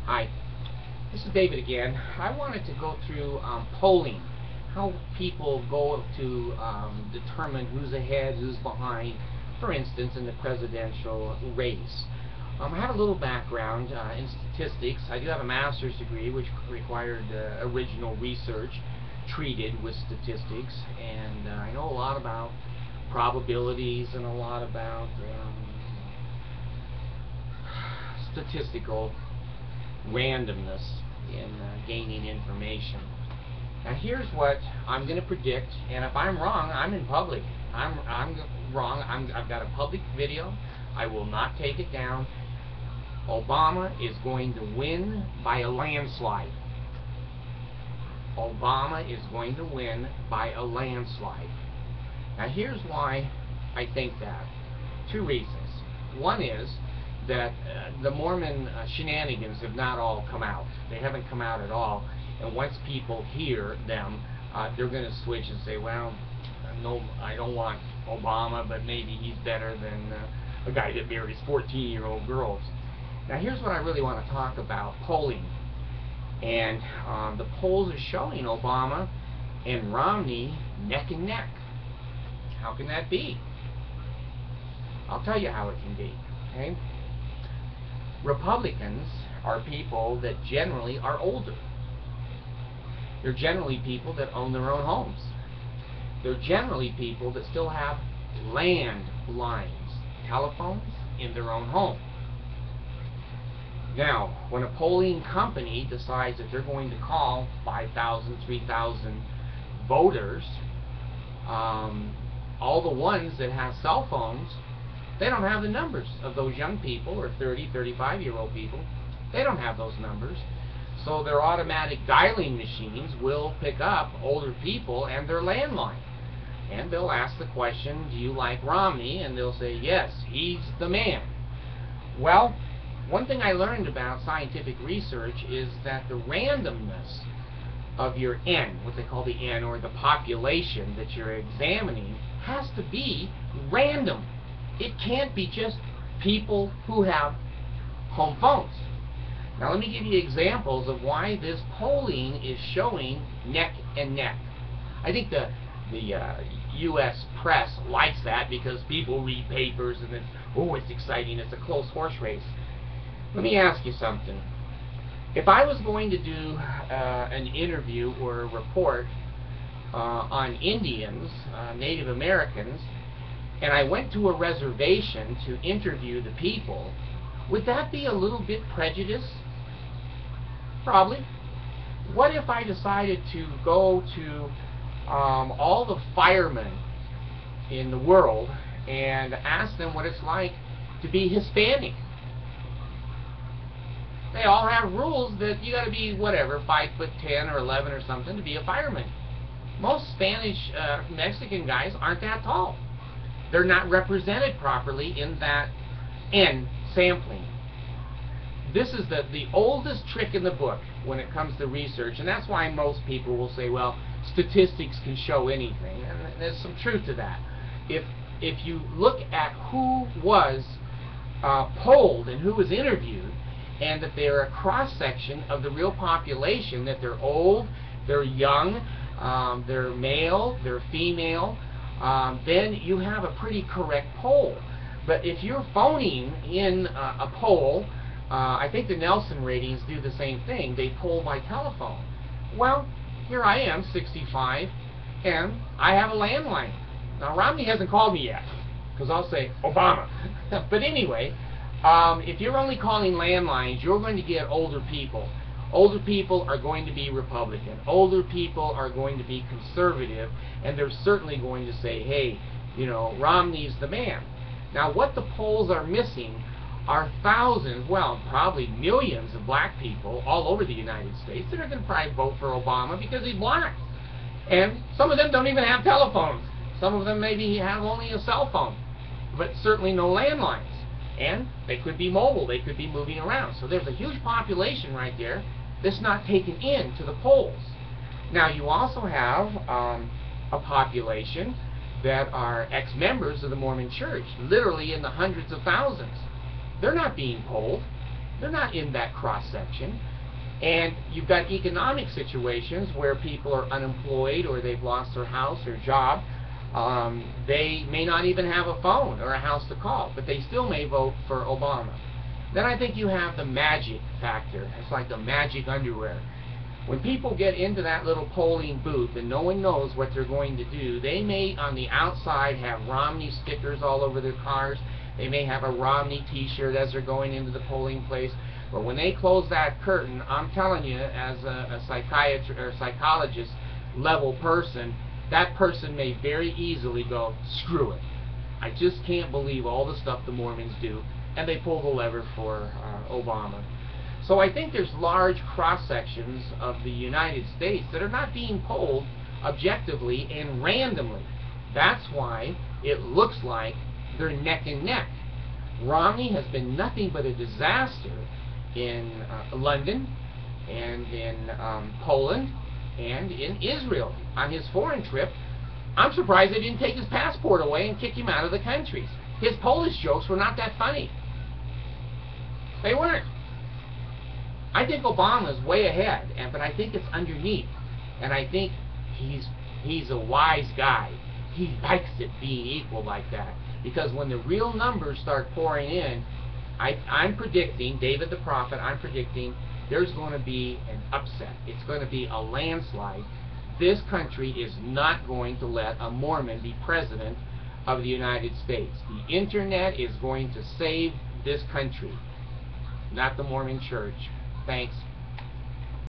Hi, this is David again. I wanted to go through polling, how people go to determine who's ahead, who's behind, for instance, in the presidential race. I have a little background in statistics. I do have a master's degree, which required original research treated with statistics, and I know a lot about probabilities and a lot about statistical randomness in gaining information. Now here's what I'm going to predict, and if I'm wrong, I'm in public. I'm wrong. I've got a public video. I will not take it down. Obama is going to win by a landslide. Obama is going to win by a landslide. Now here's why I think that. Two reasons. One is that the Mormon shenanigans have not all come out. They haven't come out at all. And once people hear them, they're going to switch and say, well, no, I don't want Obama, but maybe he's better than a guy that marries 14-year-old girls. Now here's what I really want to talk about, polling. And the polls are showing Obama and Romney neck and neck. How can that be? I'll tell you how it can be. Okay? Republicans are people that generally are older. They're generally people that own their own homes. They're generally people that still have landlines, telephones in their own home. Now, when a polling company decides that they're going to call 5,000, 3,000 voters, all the ones that have cell phones, they don't have the numbers of those young people, or 30, 35-year-old people. They don't have those numbers. So their automatic dialing machines will pick up older people and their landline. And they'll ask the question, do you like Romney? And they'll say, yes, he's the man. Well, one thing I learned about scientific research is that the randomness of your N, what they call the N, or the population that you're examining, has to be random. It can't be just people who have home phones. Now let me give you examples of why this polling is showing neck and neck. I think the U.S. press likes that because people read papers and it's, oh, it's exciting, it's a close horse race. Let me ask you something. If I was going to do an interview or a report on Indians, Native Americans, and I went to a reservation to interview the people, would that be a little bit prejudiced? Probably. What if I decided to go to all the firemen in the world and ask them what it's like to be Hispanic? They all have rules that you got to be, whatever, 5'10" or 11 or something to be a fireman. Most Spanish, Mexican guys aren't that tall. They're not represented properly in that N sampling. This is the oldest trick in the book when it comes to research, and that's why most people will say, well, statistics can show anything, and there's some truth to that. If you look at who was polled and who was interviewed, and that they're a cross-section of the real population, that they're old, they're young, they're male, they're female, then you have a pretty correct poll. But if you're phoning in a poll, I think the Nelson ratings do the same thing. They poll by telephone. Well, here I am, 65, and I have a landline. Now, Romney hasn't called me yet, because I'll say, Obama. But anyway, if you're only calling landlines, you're going to get older people. Older people are going to be Republican. Older people are going to be conservative, and they're certainly going to say, hey, you know, Romney's the man. Now, what the polls are missing are thousands, well, probably millions of black people all over the United States that are going to probably vote for Obama because he's black. And some of them don't even have telephones. Some of them maybe have only a cell phone, but certainly no landlines. And they could be mobile, they could be moving around. So there's a huge population right there that's not taken in to the polls. Now you also have a population that are ex-members of the Mormon Church, literally in the hundreds of thousands. They're not being polled. They're not in that cross-section. And you've got economic situations where people are unemployed or they've lost their house or job. They may not even have a phone or a house to call, but they still may vote for Obama. Then I think you have the magic factor. It's like the magic underwear. When people get into that little polling booth and no one knows what they're going to do, they may on the outside have Romney stickers all over their cars. They may have a Romney t-shirt as they're going into the polling place. But when they close that curtain, I'm telling you, as a psychiatrist or psychologist level person, that person may very easily go, screw it. I just can't believe all the stuff the Mormons do, and they pull the lever for Obama. So I think there's large cross-sections of the United States that are not being polled objectively and randomly. That's why it looks like they're neck and neck. Romney has been nothing but a disaster in London and in Poland and in Israel. On his foreign trip, I'm surprised they didn't take his passport away and kick him out of the country. His Polish jokes were not that funny. They weren't. I think Obama's way ahead, but I think it's underneath. And I think he's a wise guy. He likes it being equal like that. Because when the real numbers start pouring in, I'm predicting, David the prophet, I'm predicting there's going to be an upset. It's going to be a landslide. This country is not going to let a Mormon be president of the United States. The internet is going to save this country, not the Mormon church. Thanks.